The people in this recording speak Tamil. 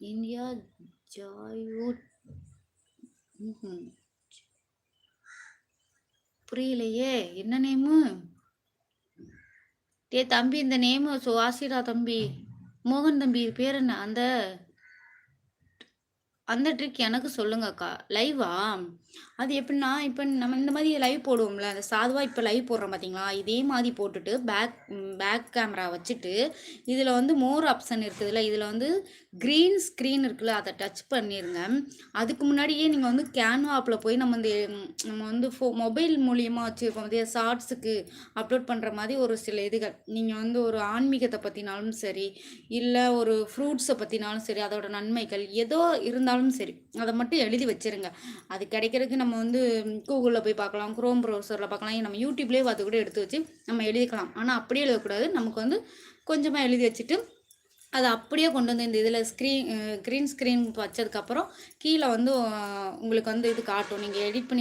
இந்தியா ஜாய்வுட். புரியலையே, என்ன நேமு? டே தம்பி, இந்த நேமு வாசிடா தம்பி. மோகன் தம்பி, பேர் என்ன? அந்த அந்த ட்ரிக் எனக்கு சொல்லுங்கக்கா. லைவா? அது எப்படின்னா, இப்போ நம்ம இந்த மாதிரி லைவ் போடுவோம்ல, அந்த சாதுவா இப்போ லைவ் போடுறோம் பார்த்தீங்களா? இதே மாதிரி போட்டுட்டு பேக் கேமரா வச்சுட்டு, இதில் வந்து மோர் ஆப்ஷன் இருக்குதுல்ல, இதில் வந்து க்ரீன் ஸ்க்ரீன் இருக்குல்ல, அதை டச் பண்ணிடுங்க. அதுக்கு முன்னாடியே நீங்கள் வந்து கேன்வா ஆப்பில் போய் நம்ம வந்து மொபைல் மூலியமாக வச்சுருக்கோம் பார்த்தியா, ஷார்ட்ஸுக்கு அப்லோட் பண்ணுற மாதிரி ஒரு சில இதுகள். நீங்கள் வந்து ஒரு ஆன்மீகத்தை பற்றினாலும் சரி, இல்லை ஒரு ஃப்ரூட்ஸை பற்றினாலும் சரி, அதோட நன்மைகள் ஏதோ இருந்தாலும் சரி, அதை மட்டும் எழுதி வச்சிருங்க. அது கிடைக்கிறதுக்கு நம்ம வந்து கூகுளில் போய் பார்க்கலாம், குரோம் ப்ரௌசரில் பார்க்கலாம், நம்ம யூடியூப்லேயே பார்த்து கூட எடுத்து வச்சு நம்ம எழுதிக்கலாம். ஆனால் அப்படியே எழுதக்கூடாது. நமக்கு வந்து கொஞ்சமாக எழுதி வச்சுட்டு அதை அப்படியே கொண்டு வந்து இந்த இதில் க்ரீன் ஸ்க்ரீன் வச்சதுக்கப்புறம் கீழே வந்து உங்களுக்கு வந்து இது காட்டும். நீங்கள் எடிட் பண்ணி